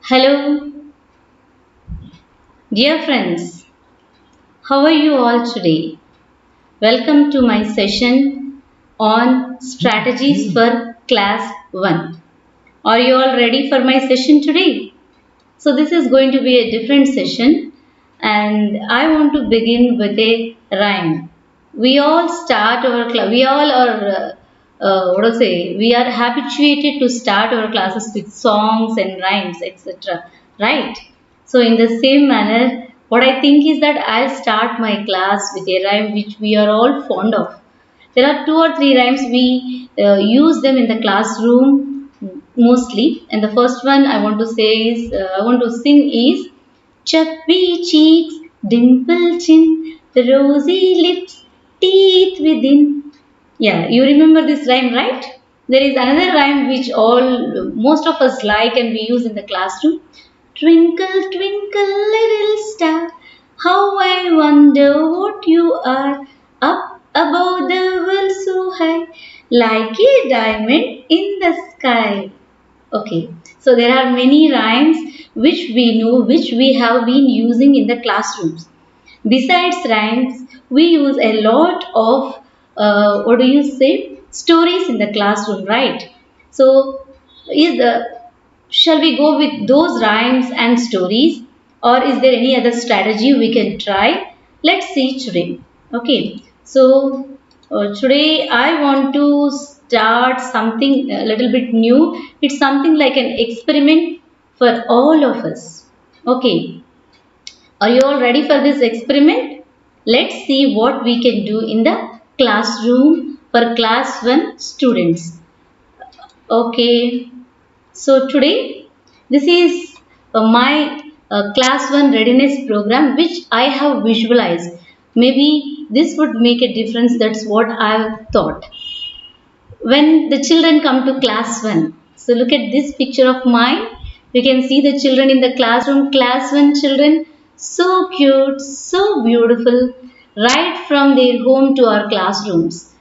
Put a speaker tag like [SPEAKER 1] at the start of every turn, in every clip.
[SPEAKER 1] Hello, dear friends. How are you all today? Welcome to my session on strategies for class 1. Are you all ready for my session today? So, this is going to be a different session, and I want to begin with a rhyme. We all are, what to say, we are habituated to start our classes with songs and rhymes, etc. Right? So, in the same manner, what I think is that I'll start my class with a rhyme which we are all fond of. There are two or three rhymes we use them in the classroom mostly, and the first one I want to sing is chubby cheeks, dimple chin, rosy lips, teeth within. Yeah, you remember this rhyme, right? There is another rhyme which most of us like and we use in the classroom. Twinkle, twinkle, little star, how I wonder what you are. Up above the world so high, like a diamond in the sky. Okay, so there are many rhymes which we know, which we have been using in the classrooms. Besides rhymes, we use a lot of stories in the classroom, right? So, is the shall we go with those rhymes and stories, or is there any other strategy we can try? Let's see today. Okay, so today I want to start something a little bit new. It's something like an experiment for all of us. Okay, are you all ready for this experiment? Let's see what we can do in the classroom for class 1 students. Okay, so today this is my class 1 readiness program which I have visualized. Maybe this would make a difference, that's what I have thought. When the children come to class 1, so look at this picture of mine. We can see the children in the classroom, class 1 children, so cute, so beautiful, right from their home to our classrooms.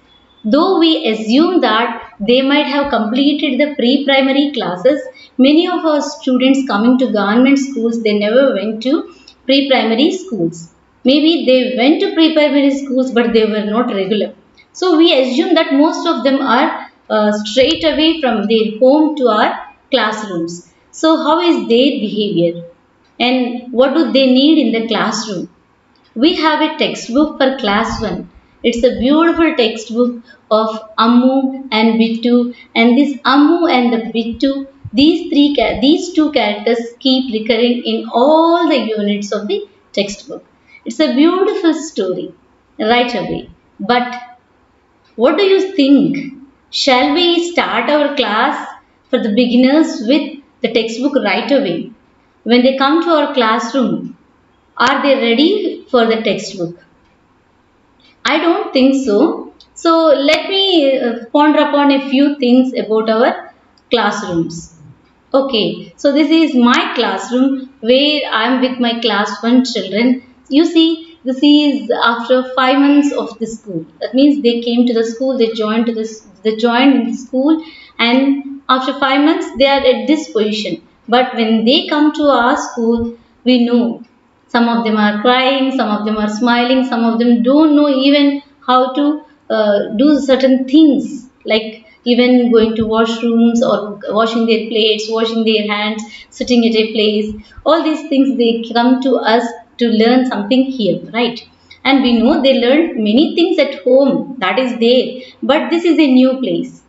[SPEAKER 1] Though we assume that they might have completed the pre-primary classes, many of our students coming to government schools, they never went to pre-primary schools. Maybe they went to pre-primary schools but they were not regular. So we assume that most of them are straight away from their home to our classrooms. So how is their behavior? And what do they need in the classroom? We have a textbook for class 1. It's a beautiful textbook of Ammu and Bittu, and this Ammu and the Bittu, these two characters keep recurring in all the units of the textbook. It's a beautiful story right away. But what do you think? Shall we start our class for the beginners with the textbook right away? When they come to our classroom, are they ready for the textbook? I don't think so. So let me ponder upon a few things about our classrooms. Okay, so this is my classroom where I am with my class 1 children. You see, this is after 5 months of the school. That means they came to the school, they joined in the school, and after 5 months they are at this position. But when they come to our school, we know some of them are crying, some of them are smiling, some of them don't know even how to do certain things like even going to washrooms or washing their plates, washing their hands, sitting at a place. All these things they come to us to learn something here, right? And we know they learn many things at home, that is there, but this is a new place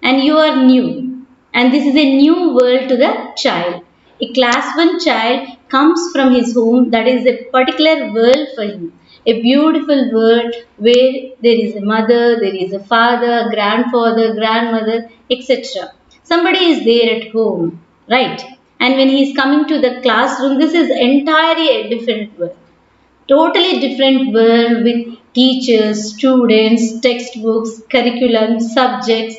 [SPEAKER 1] and you are new, and this is a new world to the child. A class 1 child comes from his home, that is a particular world for him. A beautiful world where there is a mother, there is a father, grandfather, grandmother, etc. Somebody is there at home, right? And when he is coming to the classroom, this is entirely a different world. Totally different world with teachers, students, textbooks, curriculum, subjects,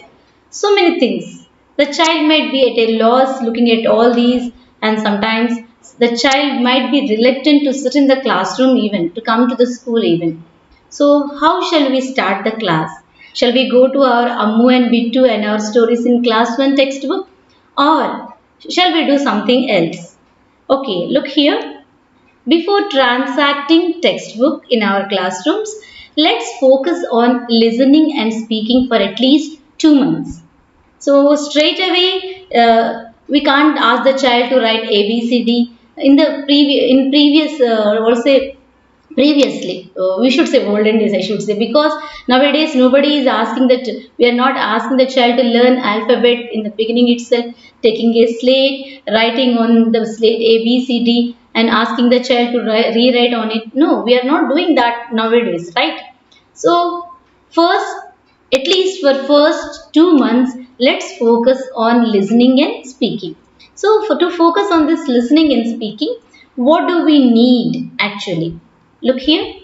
[SPEAKER 1] so many things. The child might be at a loss looking at all these, and sometimes the child might be reluctant to sit in the classroom even, to come to the school even. So how shall we start the class? Shall we go to our Ammu and Bittu and our stories in class 1 textbook? Or shall we do something else? Okay, look here. Before transacting textbook in our classrooms, let's focus on listening and speaking for at least 2 months. So straight away, we can't ask the child to write A B C D in the previous or say previously. We should say olden days. I should say, because nowadays nobody is asking that, we are not asking the child to learn alphabet in the beginning itself, taking a slate, writing on the slate A B C D, and asking the child to rewrite on it. No, we are not doing that nowadays, right? So first, at least for first 2 months, let's focus on listening and speaking. So to focus on this listening and speaking, what do we need actually? Look here,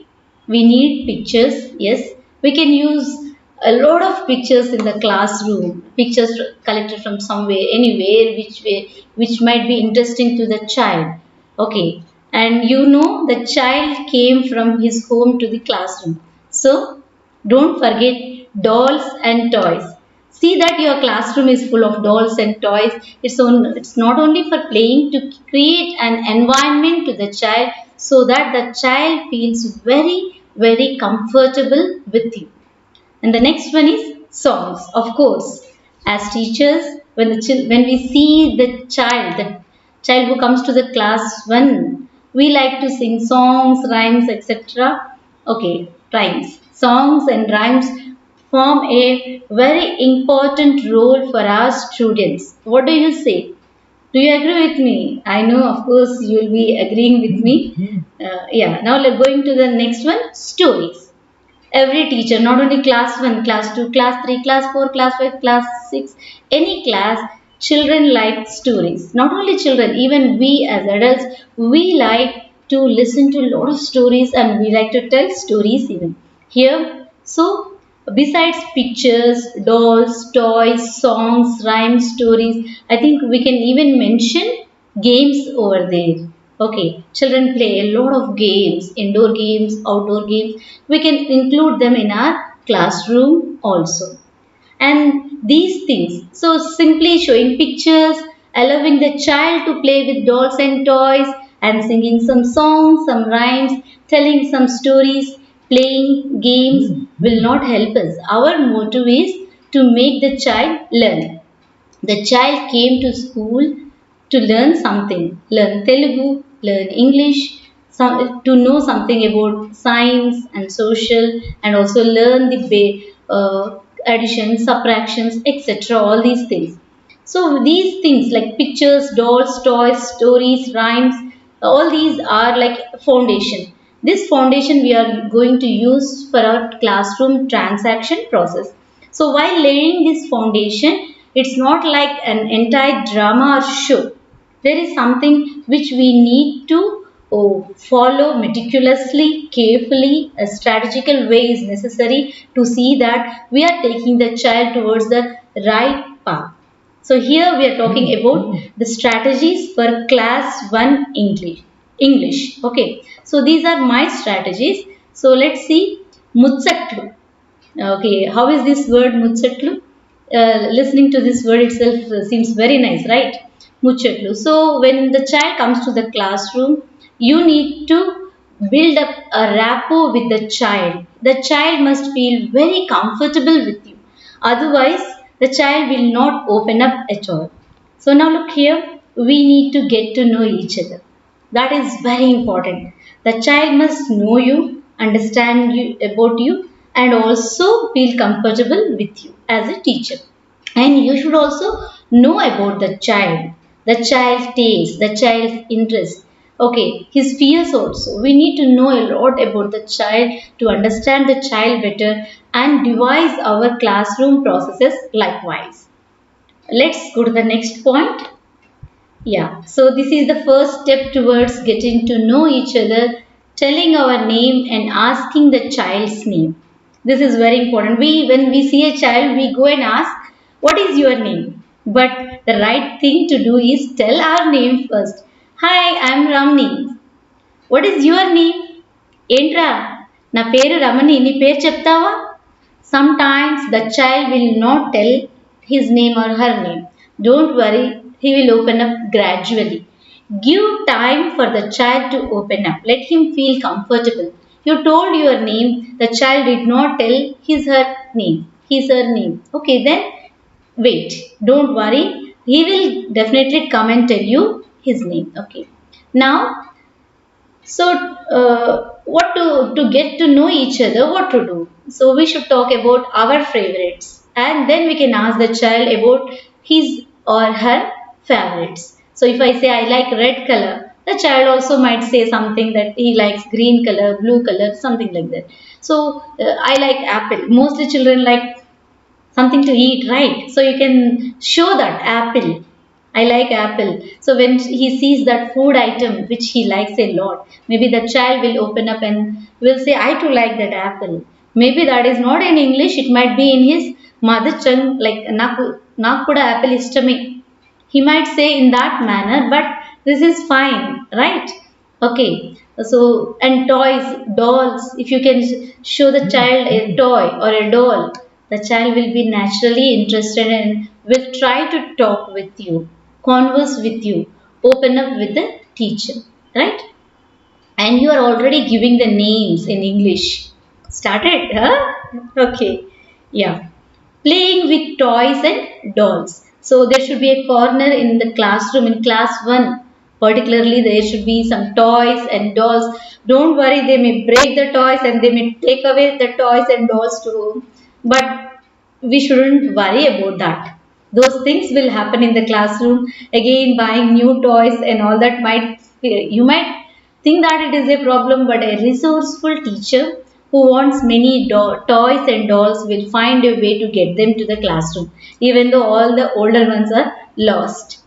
[SPEAKER 1] we need pictures. Yes, we can use a lot of pictures in the classroom. Pictures collected from somewhere, anywhere, which way, which might be interesting to the child. Okay, and you know the child came from his home to the classroom. So don't forget dolls and toys. See that your classroom is full of dolls and toys. It's not only for playing, to create an environment to the child so that the child feels very, very comfortable with you. And the next one is songs, of course. As teachers, when we see the child who comes to the class one, we like to sing songs, rhymes, etc. Okay, rhymes, songs, and rhymes form a very important role for our students. What do you say? Do you agree with me? I know, of course, you will be agreeing with me. Yeah. Now let's going to the next one. Stories. Every teacher, not only class 1, class 2, class 3, class 4, class 5, class 6, any class, children like stories. Not only children, even we as adults, we like to listen to a lot of stories, and we like to tell stories even. Here, so besides pictures, dolls, toys, songs, rhymes, stories, I think we can even mention games over there. Okay, children play a lot of games, indoor games, outdoor games. We can include them in our classroom also. And these things, so simply showing pictures, allowing the child to play with dolls and toys, and singing some songs, some rhymes, telling some stories, playing games will not help us. Our motto is to make the child learn. The child came to school to learn something, learn Telugu, learn English, to know something about science and social, and also learn the additions, subtractions, etc. All these things. So these things like pictures, dolls, toys, stories, rhymes, all these are like foundation. This foundation we are going to use for our classroom transaction process. So while laying this foundation, it's not like an entire drama or show. There is something which we need to follow meticulously, carefully. A strategical way is necessary to see that we are taking the child towards the right path. So here we are talking about the strategies for class 1 English. English. Okay. So these are my strategies. So let's see. Muchatlu. Okay, how is this word Muchatlu? Listening to this word itself seems very nice, right? Muchatlu. So when the child comes to the classroom, you need to build up a rapport with the child. The child must feel very comfortable with you. Otherwise, the child will not open up at all. So now look here, we need to get to know each other. That is very important. The child must know you, understand you about you, and also feel comfortable with you as a teacher. And you should also know about the child taste, the child interest. Okay, his fears also. We need to know a lot about the child to understand the child better and devise our classroom processes likewise. Let's go to the next point. Yeah, so this is the first step towards getting to know each other, telling our name and asking the child's name. This is very important. When we see a child, we go and ask, "What is your name?" But the right thing to do is tell our name first. Hi, I'm Ramani. What is your name? ఏంట్రా నా పేరు రమణి నీ పేరు చెప్తావా? Sometimes the child will not tell his name or her name. Don't worry, he will open up gradually. Give time for the child to open up. Let him feel comfortable. You told your name, the child did not tell his her name. Okay, then wait. Don't worry. He will definitely come and tell you his name. Okay. Now, so, what to get to know each other, what to do? So we should talk about our favorites, and then we can ask the child about his or her favorites. So if I say I like red color, the child also might say something that he likes green color, blue color, something like that. So I like apple. Mostly children like something to eat, right? So you can show that apple. I like apple. So when he sees that food item which he likes a lot, maybe the child will open up and will say, I too like that apple. Maybe that is not in English, it might be in his mother tongue, like Nakuda apple istame. He might say in that manner, but this is fine, right? Okay. So, and toys, dolls, if you can show the child a toy or a doll, the child will be naturally interested and will try to talk with you, converse with you, open up with the teacher, right? And you are already giving the names in English. Started, huh? Okay. Yeah. Playing with toys and dolls. So there should be a corner in the classroom in class 1. Particularly there should be some toys and dolls. Don't worry, they may break the toys and they may take away the toys and dolls to home. But we shouldn't worry about that. Those things will happen in the classroom. Again, buying new toys and all that might, you might think that it is a problem, but a resourceful teacher who wants many toys and dolls will find a way to get them to the classroom, even though all the older ones are lost.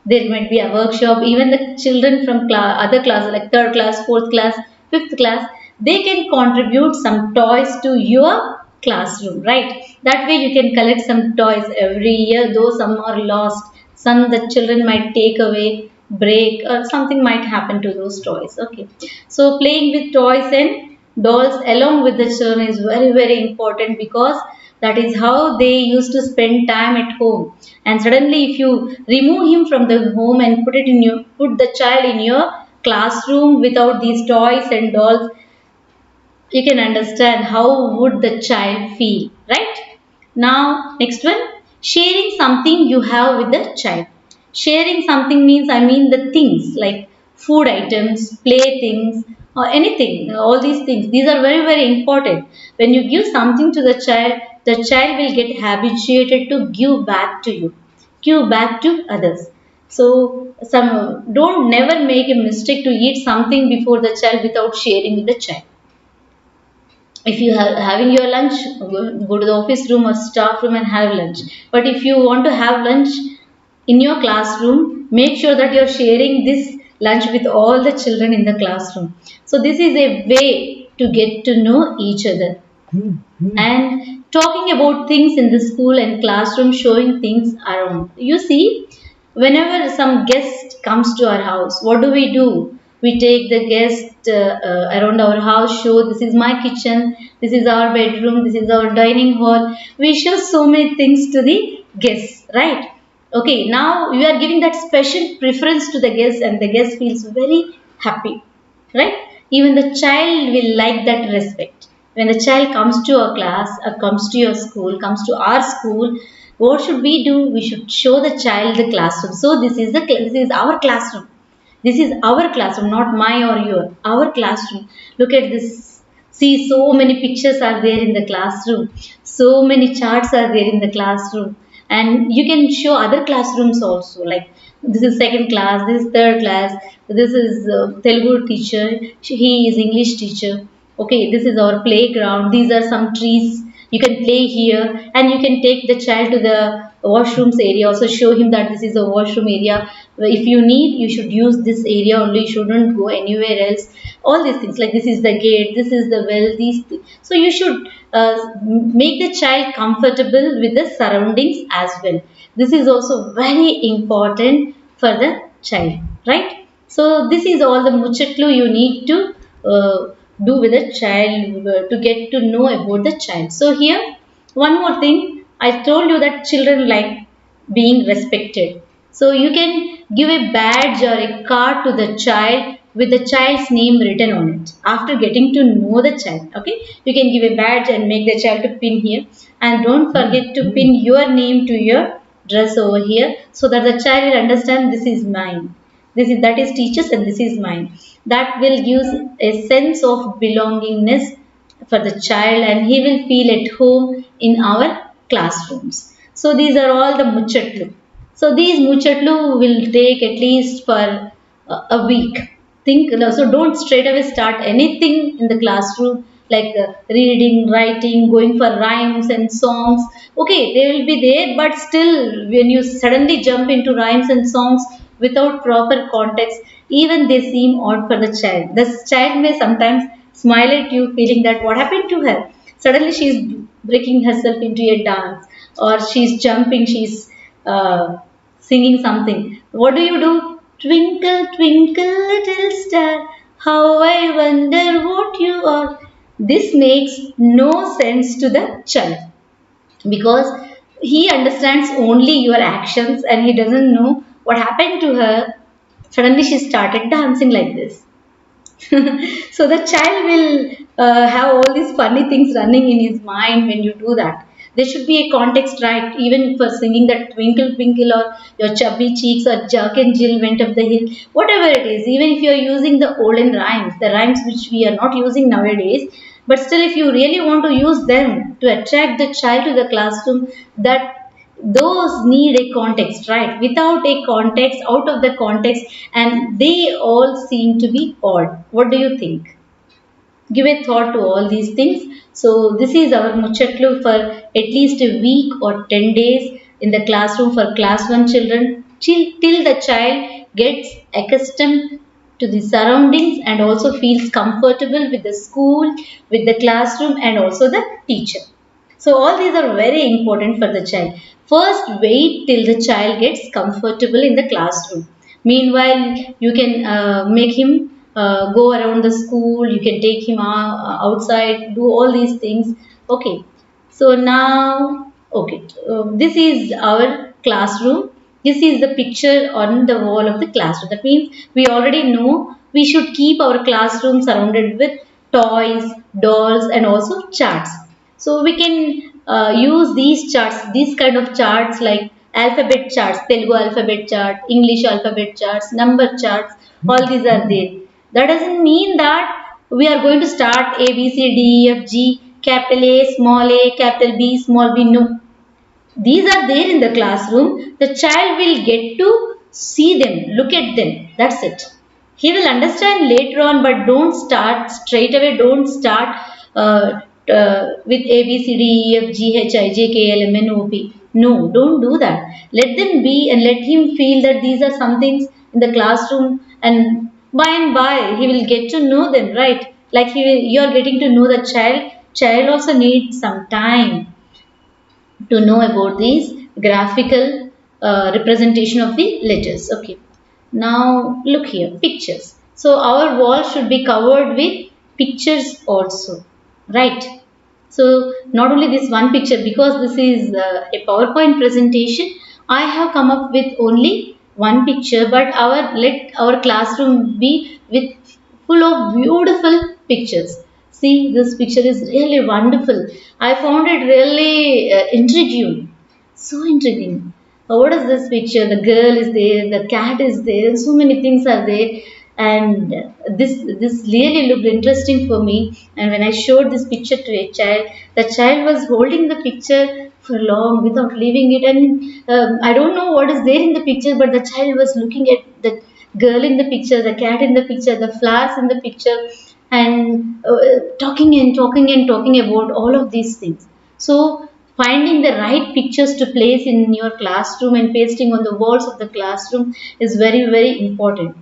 [SPEAKER 1] There might be a workshop. Even the children from other classes like third class, fourth class, fifth class, they can contribute some toys to your classroom, right? That way you can collect some toys every year, though some are lost. Some the children might take away, break, or something might happen to those toys. Okay. So playing with toys and dolls along with the children is very, very important because that is how they used to spend time at home. And suddenly if you remove him from the home and put the child in your classroom without these toys and dolls, you can understand how would the child feel, right? Now next one, sharing something you have with the child. Sharing something means, I mean, the things like food items, play things, or anything, all these things, these are very, very important. When you give something to the child will get habituated to give back to you, give back to others. So some, don't never make a mistake to eat something before the child without sharing with the child. If you are having your lunch, go to the office room or staff room and have lunch. But if you want to have lunch in your classroom, make sure that you're sharing this lunch with all the children in the classroom. So this is a way to get to know each other. And talking about things in the school and classroom, showing things around. You see, whenever some guest comes to our house, what do? We take the guest around our house, show this is my kitchen, this is our bedroom, this is our dining hall. We show so many things to the guests, right? Okay, now we are giving that special preference to the guest and the guest feels very happy, right? Even the child will like that respect. When the child comes to our class or comes to your school, comes to our school, what should we do? We should show the child the classroom. So this is our classroom. This is our classroom, not my or your. Our classroom. Look at this. See, so many pictures are there in the classroom. So many charts are there in the classroom. And you can show other classrooms also. Like this is second class, this is third class, this is Telugu teacher, he is English teacher. Okay, this is our playground. These are some trees. You can play here and you can take the child to the washrooms area. Also show him that this is a washroom area. If you need, you should use this area only. You shouldn't go anywhere else. All these things like this is the gate, this is the well, these things. So you should make the child comfortable with the surroundings as well. This is also very important for the child, right? So this is all the Muchatlu you need to do with a child to get to know about the child. So here, one more thing, I told you that children like being respected. So you can give a badge or a card to the child with the child's name written on it after getting to know the child. Okay, you can give a badge and make the child to pin here, and don't forget to pin your name to your dress over here so that the child will understand this is mine. This is that is teachers and this is mine. That will give a sense of belongingness for the child, and he will feel at home in our classrooms. So these are all the Muchatlu. So these Muchatlu will take at least for a week. Think so. Don't straight away start anything in the classroom like reading, writing, going for rhymes and songs. Okay, they will be there, but still, when you suddenly jump into rhymes and songs without proper context, even they seem odd for the child. The child may sometimes smile at you, feeling that what happened to her? Suddenly, she's breaking herself into a dance, or she's jumping, she's singing something. What do? Twinkle, twinkle, little star, how I wonder what you are. This makes no sense to the child because he understands only your actions and he doesn't know what happened to her. Suddenly, she started dancing like this. So the child will have all these funny things running in his mind when you do that. There should be a context, right? Even for singing that twinkle twinkle or your chubby cheeks or Jack and Jill went up the hill, whatever it is. Even if you are using the olden rhymes, the rhymes which we are not using nowadays, but still, if you really want to use them to attract the child to the classroom, that those need a context, right? Without a context, out of the context, and they all seem to be odd. What do you think? Give a thought to all these things. So this is our Muchatlu for at least a week or 10 days in the classroom for class 1 children till the child gets accustomed to the surroundings and also feels comfortable with the school, with the classroom and also the teacher. So all these are very important for the child. First, wait till the child gets comfortable in the classroom. Meanwhile, you can make him go around the school. You can take him outside, do all these things. Okay. So now, okay, this is our classroom. This is the picture on the wall of the classroom. That means we already know we should keep our classroom surrounded with toys, dolls, and also charts. So we can use these charts, these kind of charts like alphabet charts, Telugu alphabet chart, English alphabet charts, number charts, all these are there. That doesn't mean that we are going to start A, B, C, D, E, F, G, capital A, capital B, small b. No. These are there in the classroom. The child will get to see them, look at them. That's it. He will understand later on, but don't start straight away. Don't start with A, B, C, D, E, F, G, H, I, J, K, L, M, N, O, P. No, don't do that. Let them be and let him feel that these are some things in the classroom, and by he will get to know them, right? Like you are getting to know the child. Child also needs some time to know about these graphical representation of the letters. Okay. Now look here, pictures. So our wall should be covered with pictures also, right? So not only this one picture, because this is a PowerPoint presentation, I have come up with only one picture, but let our classroom be with full of beautiful pictures. See, this picture is really wonderful. I found it really intriguing. So intriguing. What is this picture? The girl is there, the cat is there, and so many things are there. And this really looked interesting for me. And when I showed this picture to a child, the child was holding the picture for long without leaving it. And I don't know what is there in the picture, but the child was looking at the girl in the picture, the cat in the picture, the flowers in the picture, and talking about all of these things. So finding the right pictures to place in your classroom and pasting on the walls of the classroom is very important.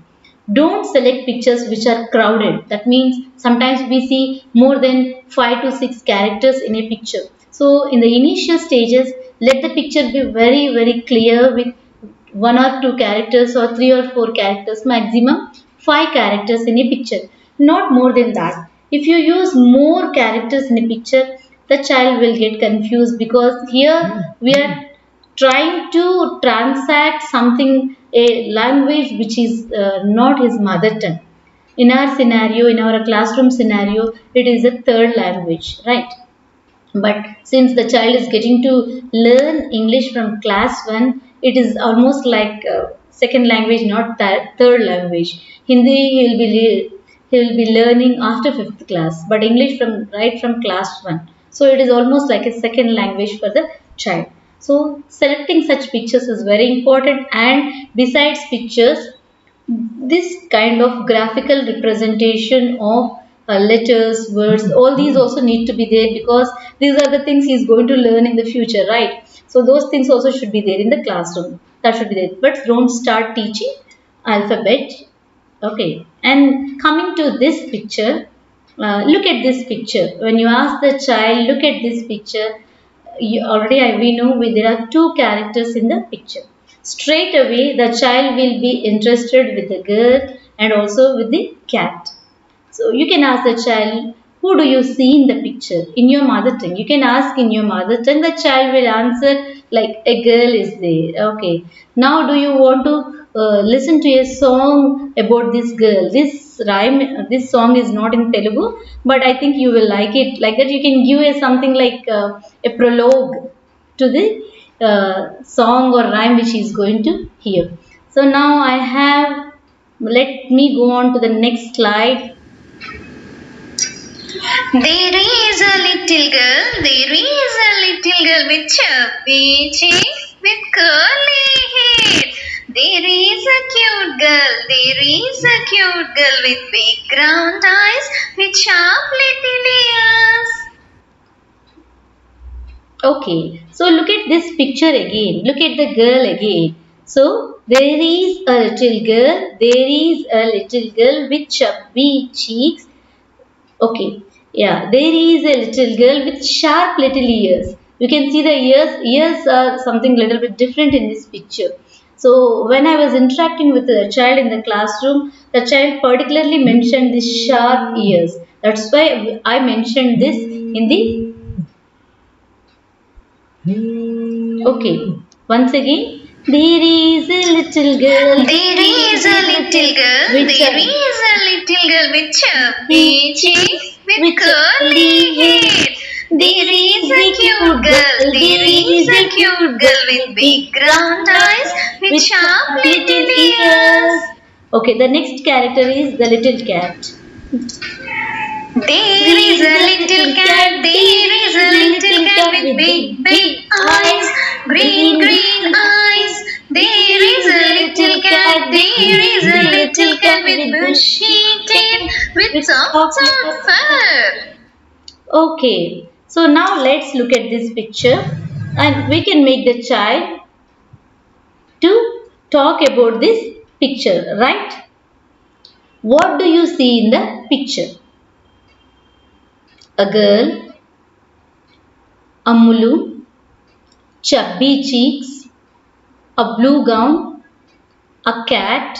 [SPEAKER 1] Don't select pictures which are crowded. That means sometimes we see more than 5 to 6 characters in a picture. So in the initial stages, let the picture be very clear with 1 or 2 characters or 3 or 4 characters, maximum 5 characters in a picture. Not more than that. If you use more characters in a picture, the child will get confused because here we are trying to transact something, a language which is not his mother tongue. In our scenario, in our classroom scenario, it is a third language, right? But since the child is getting to learn English from class 1, it is almost like second language, not third language. Hindi he will be learning after 5th class, but English from right from class 1. So it is almost like a second language for the child. So selecting such pictures is very important, and besides pictures, this kind of graphical representation of letters, words, all these also need to be there, because these are the things he is going to learn in the future, right? So those things also should be there in the classroom. That should be there. But don't start teaching alphabet. Okay. And coming to this picture, look at this picture. When you ask the child, look at this picture, we know there are two characters in the picture. Straight away, the child will be interested with the girl and also with the cat. So you can ask the child, who do you see in the picture? In your mother tongue. You can ask in your mother tongue. The child will answer like a girl is there. Okay. Now do you want to listen to a song about this girl? This song is not in Telugu, but I think you will like it. Like that, you can give a something like a prologue to the song or rhyme which he is going to hear. So now let me go on to the next slide.
[SPEAKER 2] There is a little girl, there is a little girl with chubby cheeks, with curly hair. There is a cute girl, there is a cute girl with big round eyes, with sharp little ears.
[SPEAKER 1] Okay, so look at this picture again. Look at the girl again. So there is a little girl, there is a little girl with chubby cheeks. Okay, yeah, there is a little girl with sharp little ears. You can see the ears. Ears are something little bit different in this picture. So when I was interacting with the child in the classroom, the child particularly mentioned these sharp ears. That's why I mentioned this in the. Okay, once again, there is a little girl.
[SPEAKER 2] There is a little girl. There is a little girl with chubby cheeks, with curly hair. There is a cute girl. There is a cute girl with big round eyes, with sharp little ears.
[SPEAKER 1] Okay, the next character is the little cat.
[SPEAKER 2] There is a little cat. There is a little cat with big eyes, green eyes. There is a little cat. There is a little cat with bushy tail, with soft fur.
[SPEAKER 1] Okay, so now let's look at this picture, and we can make the child to talk about this picture, right? What do you see in the picture? A girl, a mulu, chubby cheeks, a blue gown, a cat,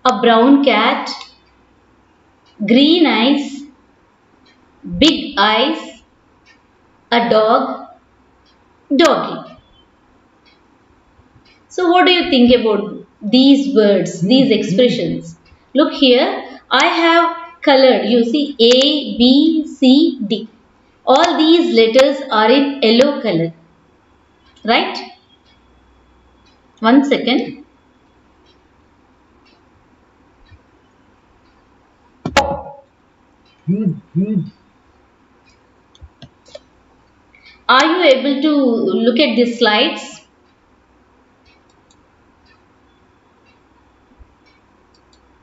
[SPEAKER 1] a brown cat, green eyes, big eyes, a doggy. So what do you think about these words, these expressions? Look here, I have colored. You see A, B, C, D. All these letters are in yellow color. Right? One second. Are you able to look at the slides?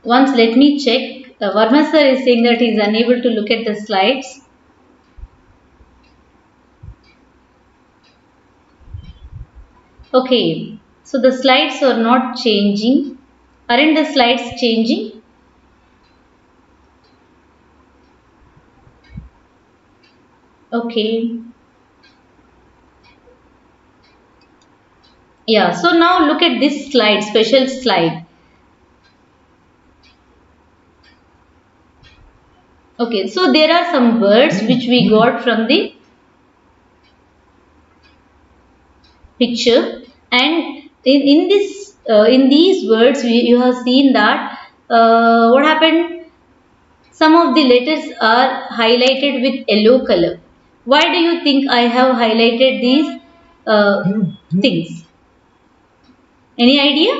[SPEAKER 1] Once let me check. Varma sir is saying that he is unable to look at the slides. Okay, so the slides are not changing. Aren't the slides changing? Okay. Yeah, so now look at this slide, special slide. Okay, so there are some words which we got from the picture, and in these words you have seen that what happened. Some of the letters are highlighted with yellow color. Why do you think I have highlighted these things? Any idea?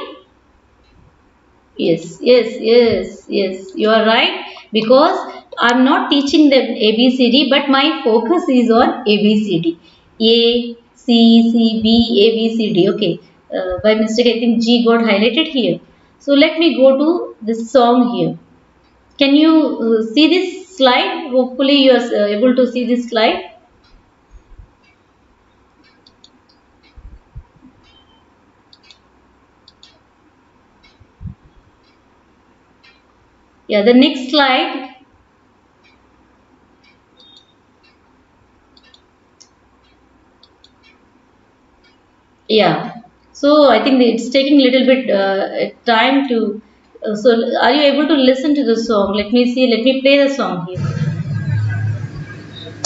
[SPEAKER 1] Yes. You are right, because I'm not teaching them ABCD, but my focus is on ABCD. A, C, C, B, A, B, C, D. Okay. By mistake, I think G got highlighted here. So let me go to this song here. Can you see this slide? Hopefully, you are able to see this slide. Yeah, the next slide. Yeah. So I think it's taking a little bit time to. So are you able to listen to the song? Let me see. Let me play the song here.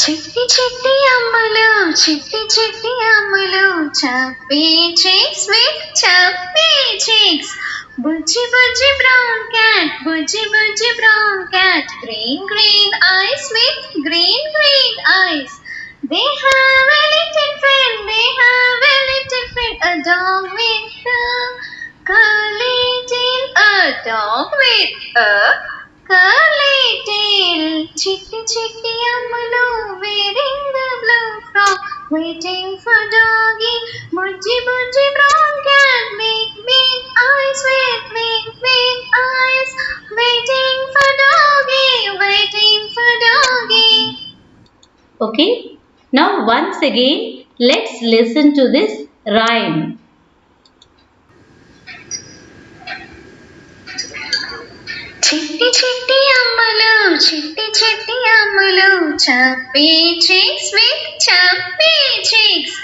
[SPEAKER 2] చిట్టి చిట్టి అమ్మలు చిట్టి చిట్టి అమ్మలు chubby cheeks with chubby cheeks బుజ్జి బుజ్జి brown cat బుజ్జి బుజ్జి brown cat green green eyes with green green eyes they have a little friend they have a little friend a dog with a curly tail a dog with a curly tail chitti chitti ammalu wearing the blue frock waiting for doggy budgie budgie brown cat big big eyes with big big eyes waiting for doggy waiting for doggy.
[SPEAKER 1] Okay. Now once again, let's listen to this rhyme.
[SPEAKER 2] చిట్టి చిట్టి అమ్మలు చిట్టి చిట్టి అమ్మలు chubby cheeks with chubby cheeks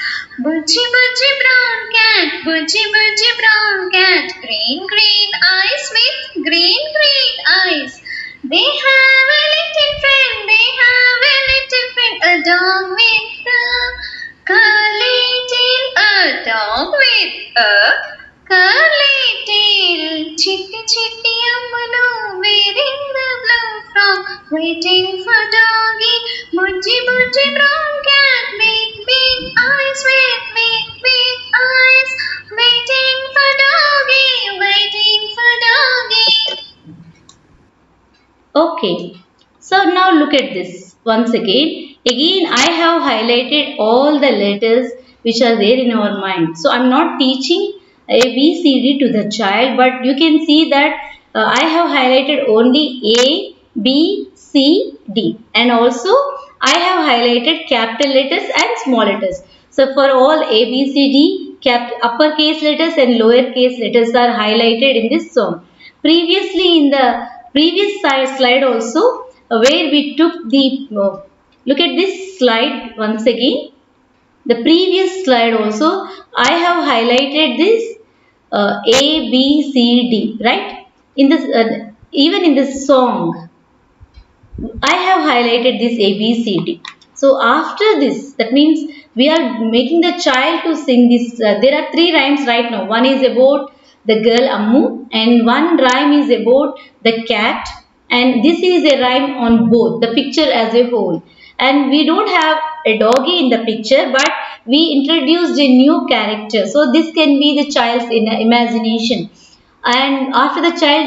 [SPEAKER 2] బుజ్జి బుజ్జి brown cat బుజ్జి బుజ్జి brown cat green green eyes with green green eyes they have a little friend they have a little friend a dog with a curly tail a dog with a curly tail chitti chitti ammalu wearing the blue frock waiting for doggy budgie budgie brown cat big big eyes with big big eyes waiting for doggy waiting for doggy.
[SPEAKER 1] Okay, so now look at this once again. Again, I have highlighted all the letters which are there in our mind. So I'm not teaching A, B, C, D to the child, but you can see that I have highlighted only A, B, C, D, and also I have highlighted capital letters and small letters. So for all A, B, C, D, uppercase letters and lowercase letters are highlighted in this song. Previously in the previous slide also, where we took the look at this slide once again. The previous slide also, I have highlighted this A, B, C, D, right? In this even in this song, I have highlighted this A, B, C, D. So after this, that means we are making the child to sing this. There are three rhymes right now. One is about the girl Ammu, and one rhyme is about the cat, and this is a rhyme on both, the picture as a whole. And we don't have a doggy in the picture, but we introduced a new character. So this can be the child's imagination. And after the child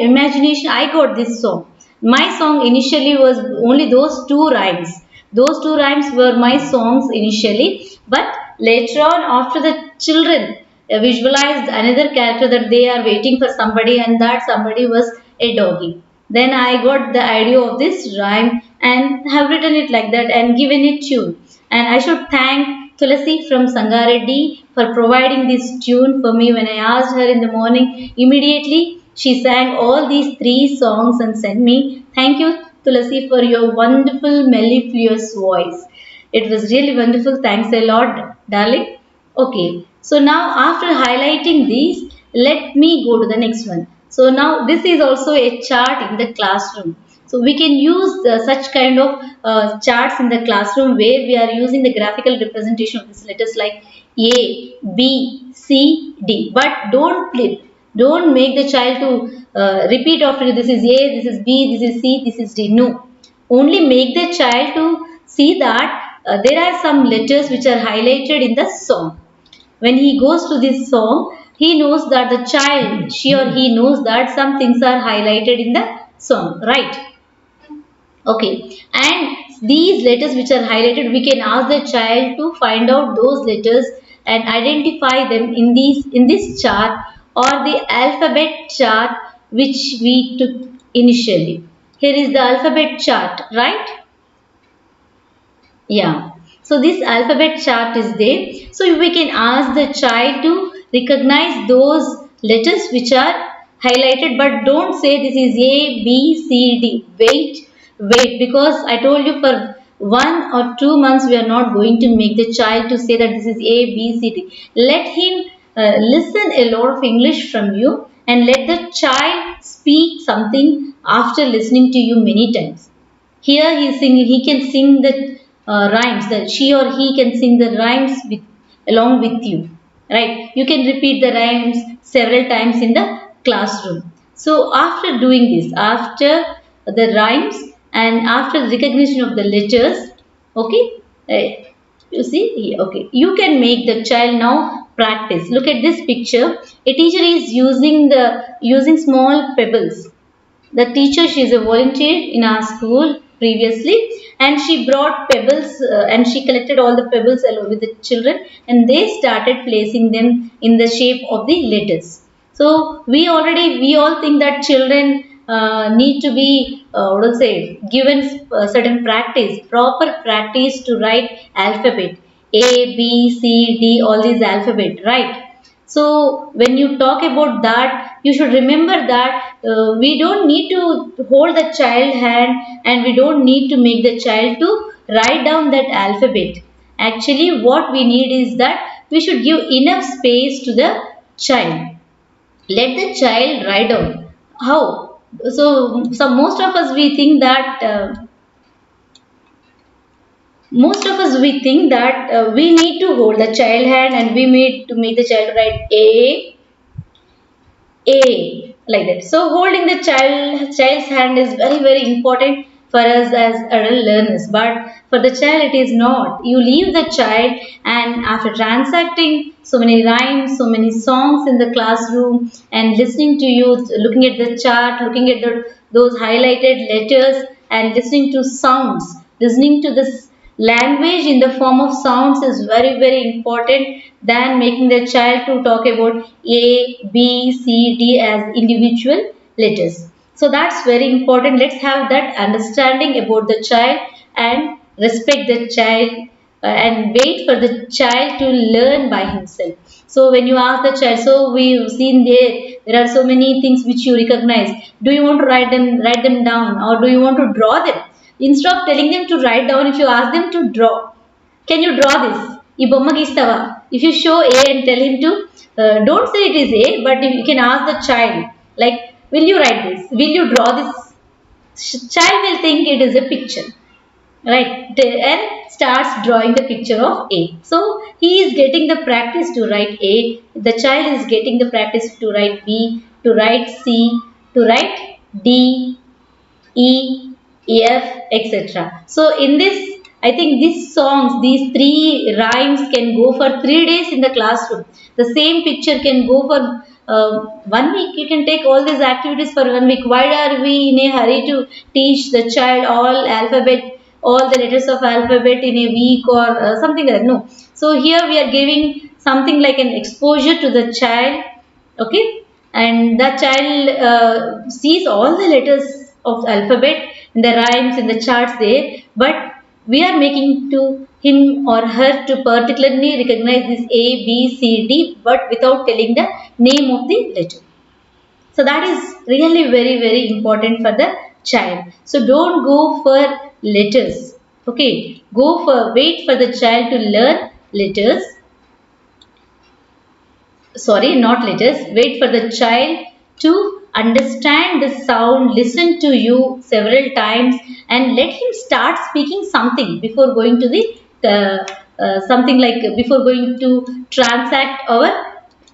[SPEAKER 1] imagination, I got this song. My song initially was only those two rhymes. Those two rhymes were my songs initially, but later on, after the children visualized another character, that they are waiting for somebody, and that somebody was a doggy, then I got the idea of this rhyme and have written it like that and given it tune. And I should thank Tulasi from Sangareddy for providing this tune for me. When I asked her in the morning, immediately she sang all these three songs and sent me. Thank you, Tulasi, for your wonderful mellifluous voice. It was really wonderful. Thanks a lot, darling. Okay, so now after highlighting these, let me go to the next one. So now this is also a chart in the classroom. So we can use such kind of charts in the classroom where we are using the graphical representation of these letters like A, B, C, D. But don't make the child to repeat after you. This is A, this is B, this is C, this is D. No, only make the child to see that there are some letters which are highlighted in the song. When he goes to this song, he knows that the child, she or he knows that some things are highlighted in the song, right? Okay, and these letters which are highlighted, we can ask the child to find out those letters and identify them in this chart or the alphabet chart which we took initially. Here is the alphabet chart, right? Yeah. So this alphabet chart is there. So we can ask the child to recognize those letters which are highlighted, but don't say this is A, B, C, D. Wait, because I told you for 1 or 2 months we are not going to make the child to say that this is A, B, C, D. Let him listen a lot of English from you and let the child speak something after listening to you many times. Here he can sing the rhymes, that she or he can sing the rhymes along with you, right? You can repeat the rhymes several times in the classroom. So after doing this, after the rhymes and after the recognition of the letters, okay, uh, you see here, okay, you can make the child now practice. Look at this picture. A teacher is using small pebbles. The teacher, she is a volunteer in our school previously, and she brought pebbles and she collected all the pebbles along with the children, and they started placing them in the shape of the letters. So we all think that children need to be what to say, given certain practice, proper practice to write alphabet A, B, C, D, all these alphabet, right? So when you talk about that, you should remember that we don't need to hold the child hand and we don't need to make the child to write down that alphabet. Actually, what we need is that we should give enough space to the child. Let the child write down. How? So most of us we think that we need to hold the child hand and we need to make the child write A, like that. So holding the child's hand is very important for us as adult learners, but for the child it is not. You leave the child, and after transacting so many rhymes, so many songs in the classroom, and listening to you, looking at the chart, looking at those highlighted letters, and listening to sounds, listening to this language in the form of sounds is very important than making the child to talk about A, B, C, D as individual letters. So that's very important. Let's have that understanding about the child and respect the child and wait for the child to learn by himself. So when you ask the child, so we've seen there are so many things which you recognize. Do you want to write them down, or do you want to draw them? Instead of telling them to write down, if you ask them to draw, can you draw this? ఈ బొమ్మ గీస్తావా? If you show A and tell him to, don't say it is A, but you can ask the child, like, will you write this? Will you draw this? Child will think it is a picture, right? And starts drawing the picture of A. So he is getting the practice to write A. The child is getting the practice to write B, to write C, to write D, E, F, etc. So in this, I think these songs, these three rhymes can go for 3 days in the classroom. The same picture can go for 1 week. You can take all these activities for 1 week. Why are we in a hurry to teach the child all the letters of alphabet in a week or something like that? No. So here we are giving something like an exposure to the child, okay? And the child sees all the letters of alphabet in the rhymes in the charts there, but we are making to him or her to particularly recognize this A, B, C, D, but without telling the name of the letter. So that is really very important for the child. So don't go for letters. Okay, wait for the child to learn letters. Sorry, not letters. Wait for the child to understand the sound, listen to you several times, and let him start speaking something before going to the something like before going to transact our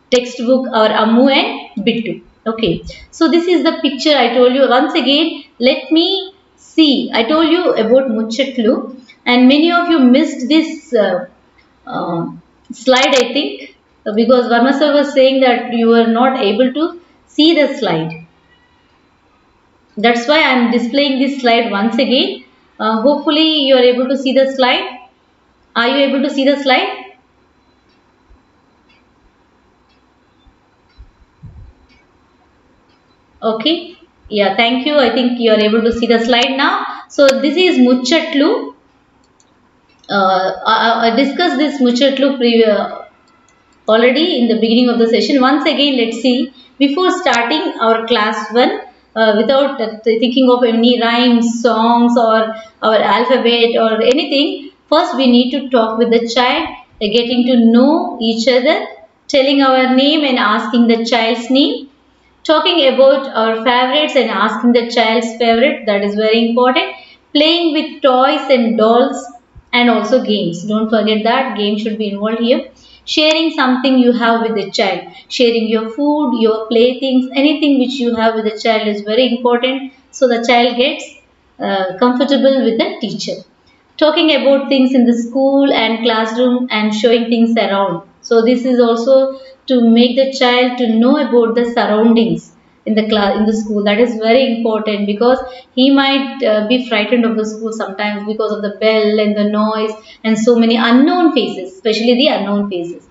[SPEAKER 1] textbook or Ammu and Bittu. Okay, so this is the picture I told you. Once again, let me see. I told you about Muchatlu, and many of you missed this uh, slide, I think, because Varma sir was saying that you were not able to see the slide. That's why I am displaying this slide once again. Hopefully, you are able to see the slide. Are you able to see the slide? Okay. Yeah, thank you. I think you are able to see the slide now. So this is Muchatlu. I discussed this Muchatlu already in the beginning of the session. Once again, let's see. Before starting our class 1, without thinking of any rhymes, songs or our alphabet or anything, first we need to talk with the child, getting to know each other, telling our name and asking the child's name, talking about our favorites and asking the child's favorite, that is very important, playing with toys and dolls and also games, don't forget that game should be involved here, sharing something you have with the child, sharing your food, your playthings, anything which you have with the child is very important, so the child gets comfortable with the teacher, talking about things in the school and classroom and showing things around. So this is also to make the child to know about the surroundings in the class in the school. That is very important because he might be frightened of the school sometimes because of the bell and the noise and so many unknown faces, especially the unknown faces.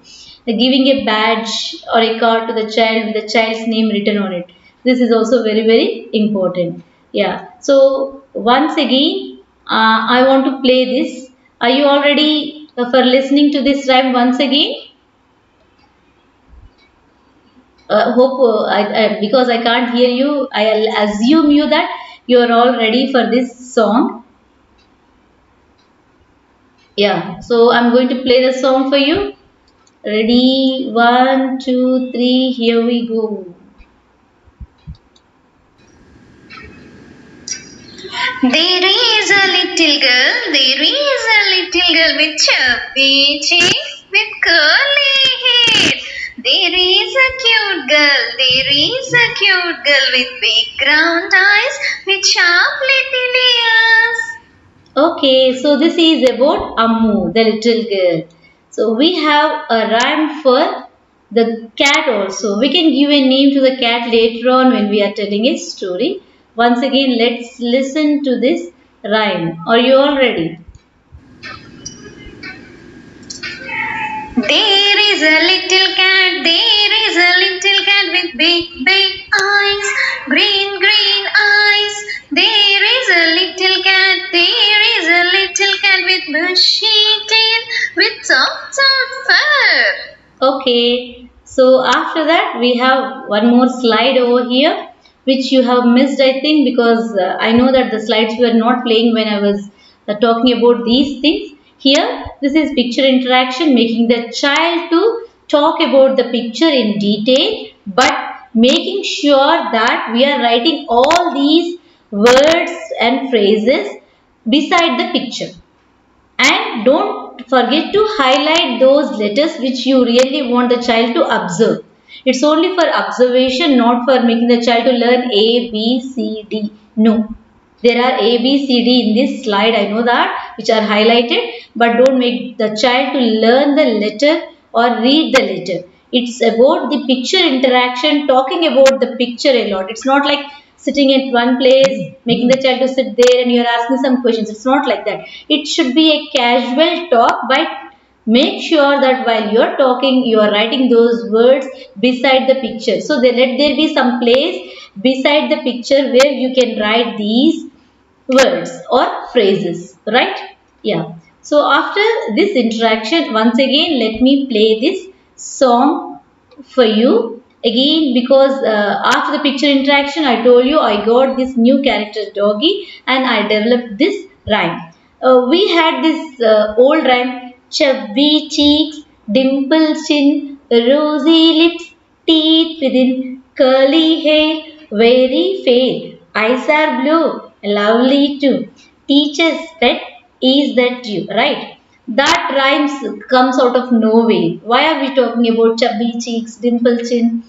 [SPEAKER 1] Giving a badge or a card to the child with the child's name written on it. This is also very important. Yeah. So once again, I want to play this. Are you all ready for listening to this rhyme once again? Hope because I can't hear you, I'll assume you that you are all ready for this song. Yeah, so I'm going to play the song for you. Ready? One, two, three. Here we go.
[SPEAKER 2] There is a little girl, there is a little girl with chubby cheeks, with curly hair. There is a cute girl, there is a cute girl with big round eyes, with sharp little ears.
[SPEAKER 1] Okay, so this is about Ammu, the little girl. So we have a rhyme for the cat also. We can give a name to the cat later on when we are telling a story. Once again, let's listen to this rhyme. Are you all ready?
[SPEAKER 2] There is a little cat, there is a little cat with big eyes, green eyes. There is a little cat, there is a little cat with bushy tail, with soft fur.
[SPEAKER 1] Okay, so after that we have one more slide over here which you have missed, I think, because I know that the slides were not playing when I was talking about these things. Here, this is picture interaction, making the child to talk about the picture in detail, but making sure that we are writing all these words and phrases beside the picture. And don't forget to highlight those letters which you really want the child to observe. It's only for observation, not for making the child to learn A, B, C, D. No. There are A, B, C, D in this slide, I know that, which are highlighted, but don't make the child to learn the letter or read the letter. It's about the picture interaction, talking about the picture a lot. It's not like sitting at one place, making the child to sit there and you're asking some questions. It's not like that. It should be a casual talk, but make sure that while you're talking, you are writing those words beside the picture. So let there be some place beside the picture where you can write these words or phrases, right? Yeah. So after this interaction, once again, let me play this song for you again because after the picture interaction, I told you I got this new character doggy and I developed this rhyme. We had this old rhyme, chubby cheeks, dimple chin, rosy lips, teeth within curly hair, Very fair. Eyes are blue. Lovely too. Teacher's pet, is that you? Right. That rhymes comes out of nowhere. Why are we talking about chubby cheeks, dimple chin?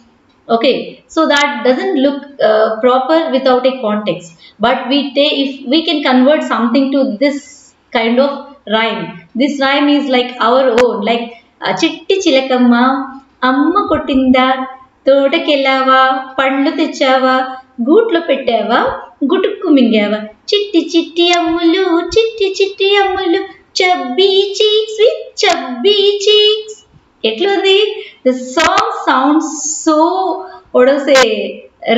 [SPEAKER 1] Okay, so that doesn't look proper without a context. But if we can convert something to this kind of rhyme, this rhyme is like our own, like chitti chilakamma, amma kottinda, తోటకెళ్ళావా పండ్లు తెచ్చావా గూట్లో పెట్టావా గుటుక్కు మింగావా చిట్టి చిట్టి అమ్ములు చిట్టి చిట్టి అమ్ములు chubby cheeks with chubby cheeks ఎట్లుంది the song sounds so what to say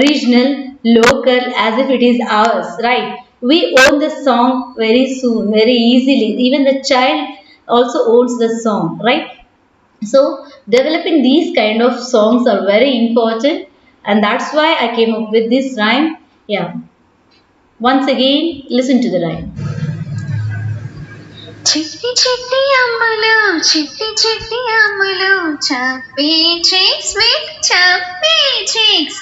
[SPEAKER 1] regional local as if it is ours, right? We own the song very soon, very easily. Even the child also owns the song, right? So developing these kind of songs are very important, and that's why I came up with this rhyme. Yeah, once again listen to the rhyme.
[SPEAKER 2] చిట్టి చిట్టి అమ్మలు చిట్టి చిట్టి అమ్మలు chubby cheeks with chubby cheeks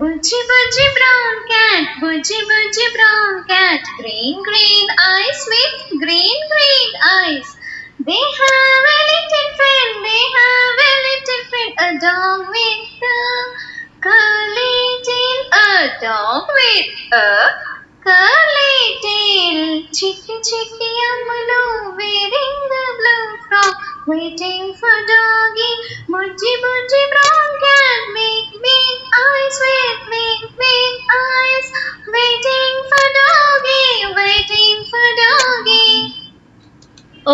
[SPEAKER 2] బుజ్జి బుజ్జి brown cat బుజ్జి బుజ్జి brown cat green green eyes with green green eyes they have a little friend they have a little friend a dog with a curly tail a dog with a curly tail chitti chitti ammalu wearing the blue frock waiting for doggy bujji bujji brown cat big big eyes with big big eyes waiting for doggy waiting for doggy.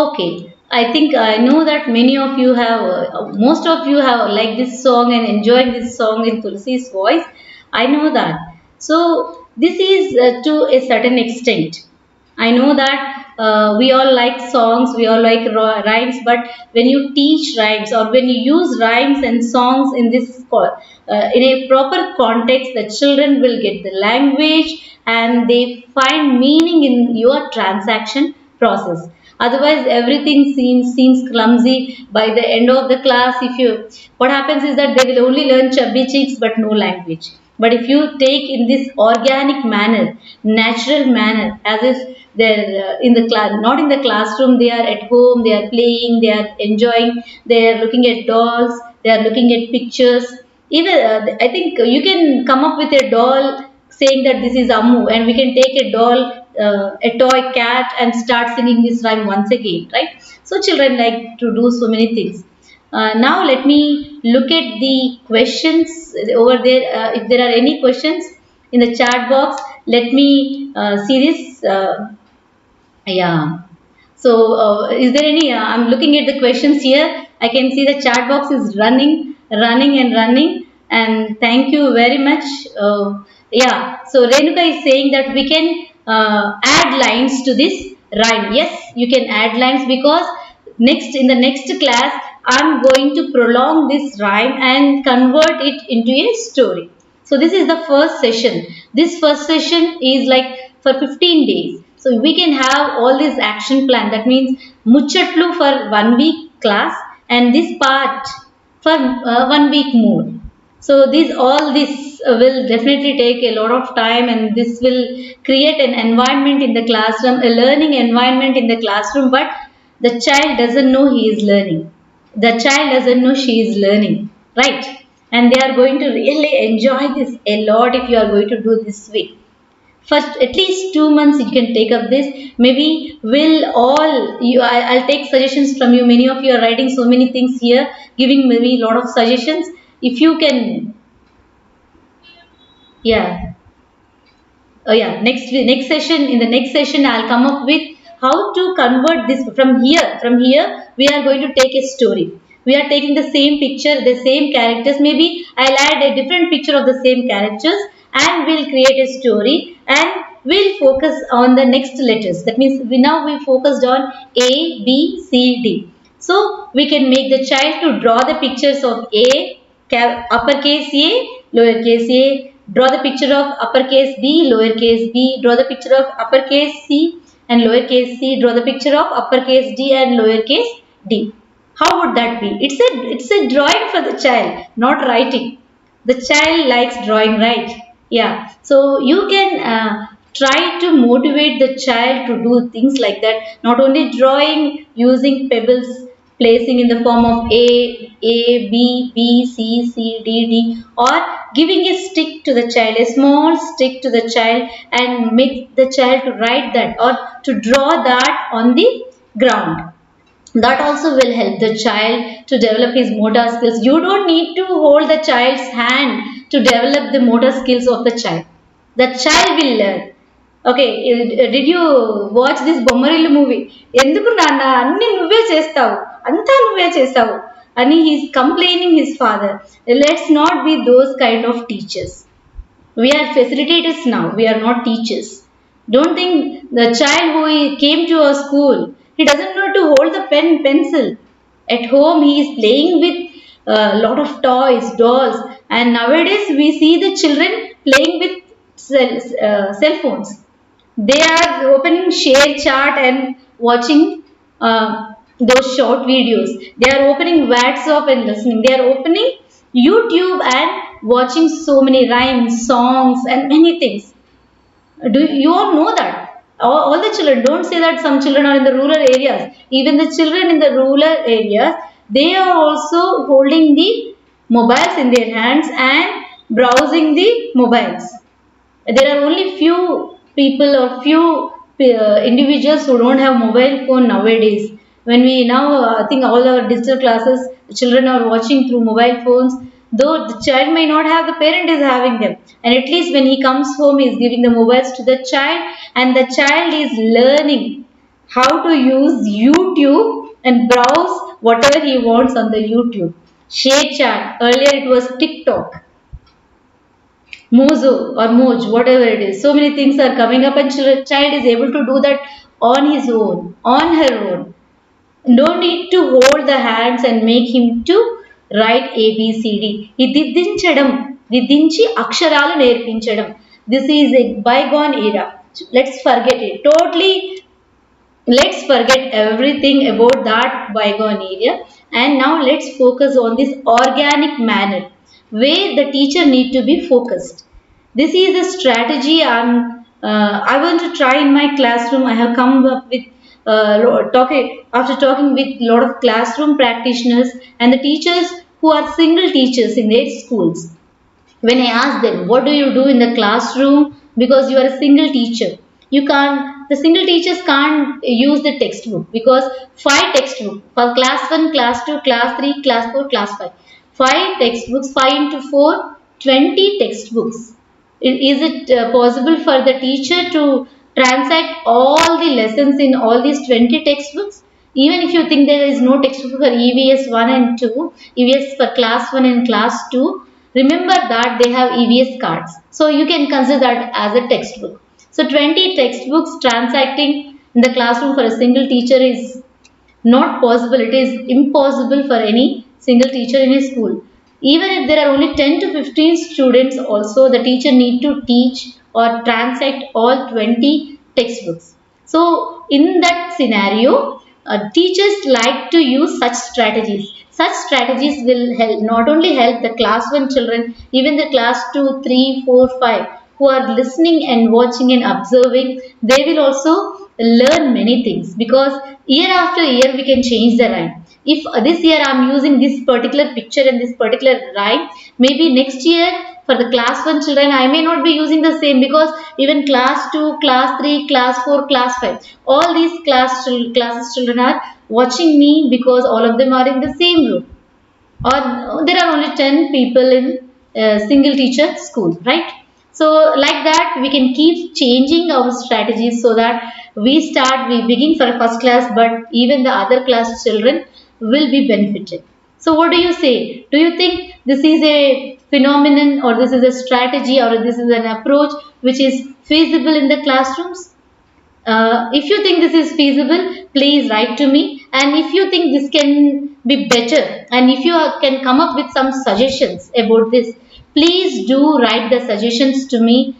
[SPEAKER 1] Okay, I think I know that many of you have, most of you have liked this song and enjoyed this song in Tulsi's voice. I know that. So, this is to a certain extent. I know that we all like songs, we all like rhymes, but when you teach rhymes or when you use rhymes and songs in in a proper context, the children will get the language and they find meaning in your transaction process. Otherwise everything seems clumsy by the end of the class. If you What happens is that they will only learn chubby cheeks but no language. But if you take in this organic manner, natural manner, as if they're in the class, not in the classroom, they are at home, they are playing, they are enjoying, they are looking at dolls, they are looking at pictures. Even I think you can come up with a doll saying that this is Ammu, and we can take a doll, a toy cat, and start singing this rhyme once again, right? So children like to do so many things. Now let me look at the questions over there. If there are any questions in the chat box, let me see this. Yeah. So, is there any? I'm looking at the questions here. I can see the chat box is running, running, and running. And thank you very much. Yeah. So, Renuka is saying that we can add lines to this rhyme. Yes, you can add lines because in the next class, I'm going to prolong this rhyme and convert it into a story. So this is the first session. This first session is like for 15 days. So we can have all this action plan. That means Muchatlu for 1 week class and this part for 1 week more. So all this will definitely take a lot of time, and this will create an environment in the classroom, a learning environment in the classroom, but the child doesn't know he is learning. The child doesn't know she is learning, right? And they are going to really enjoy this a lot if you are going to do this way. First, at least 2 months you can take up this. Maybe I'll take suggestions from you. Many of you are writing so many things here, giving maybe a lot of suggestions. If you can, yeah. Oh yeah, next session, in the next session I'll come up with how to convert this from here. From here we are going to take a story. We are taking the same picture, the same characters. Maybe I'll add a different picture of the same characters and we'll create a story, and we'll focus on the next letters. That means we focused on A, B, C, D. So we can make the child to draw the pictures of A, uppercase A, lowercase a, draw the picture of uppercase B, lowercase b, draw the picture of uppercase C and lowercase c, draw the picture of uppercase D and lowercase d. How would that be? It's a drawing for the child, not writing. The child likes drawing, right? Yeah, so you can try to motivate the child to do things like that. Not only drawing using pebbles, placing in the form of A, B, C, C, D, D, or giving a stick to the child, a small stick to the child, and make the child to write that or to draw that on the ground. That also will help the child to develop his motor skills. You don't need to hold the child's hand to develop the motor skills of the child. The child will learn. Okay, did you watch this Bommarillu movie? ఎందుకు నాన్న అన్ని నువ్వే చేస్తావు, అంతా నువ్వే చేస్తావు అని he's complaining his father. Let's not be those kind of teachers. We are facilitators now, we are not teachers. Don't think the child who came to our school, he doesn't know to hold the pen pencil. At home he is playing with a lot of toys, dolls, and nowadays we see the children playing with cell phones. They are opening share chart and watching those short videos. They are opening WhatsApp and listening. They are opening YouTube and watching so many rhymes, songs, and many things. Do you all know that? All the children, don't say that some children are in the rural areas. Even the children in the rural areas, they are also holding the mobiles in their hands and browsing the mobiles. There are only few people or few individuals who don't have mobile phone nowadays. When we now think all our digital classes, children are watching through mobile phones. Though the child may not have, the parent is having them, and at least when he comes home, he is giving the mobiles to the child, and the child is learning how to use YouTube and browse whatever he wants on the YouTube. Share chat. Earlier it was TikTok. Mozo or Moj, whatever it is. So many things are coming up, and child is able to do that on his own, on her own. No need to hold the hands and make him to write ABCD. ఈ దిద్దించడం, దిద్దించి అక్షరాలు నేర్పించడం. This is a bygone era. Let's forget it. Totally, let's forget everything about that bygone area, and now let's focus on this organic manner where the teacher need to be focused. This is a strategy I want to try in my classroom. I have come up with after talking with a lot of classroom practitioners and the teachers who are single teachers in their schools. When I ask them, what do you do in the classroom, because you are a single teacher, the single teachers can't use the textbook, because 5 textbooks for class 1, class 2, class 3, class 4, class 5. 5 textbooks, 5 into 4, 20 textbooks. Is it possible for the teacher to transact all the lessons in all these 20 textbooks? Even if you think there is no textbook for EVS 1 and 2, EVS for class 1 and class 2, remember that they have EVS cards. So you can consider that as a textbook. So 20 textbooks transacting in the classroom for a single teacher is not possible. It is impossible for any single teacher in a school. Even if there are only 10 to 15 students also, the teacher need to teach or transact all 20 textbooks. So in that scenario, teachers like to use such strategies. Such strategies will help, not only help the class 1 children, even the class 2, 3, 4, 5 who are listening and watching and observing, they will also learn many things, because year after year we can change the rhyme. If this year I am using this particular picture and this particular rhyme, maybe next year for the class 1 children I may not be using the same, because even class 2, class 3, class 4, class 5, all these classes children are watching me, because all of them are in the same room, or there are only 10 people in a single teacher school, right? So like that we can keep changing our strategies, so that we begin for a first class, but even the other class children will be benefited. So what do you say? Do you think this is a phenomenon, or this is a strategy, or this is an approach which is feasible in the classrooms? If you think this is feasible, please write to me. And if you think this can be better, and if you can come up with some suggestions about this, please do write the suggestions to me.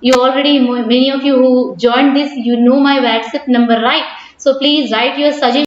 [SPEAKER 1] You already, many of you who joined this, you know my WhatsApp number, right? So please write your suggestions.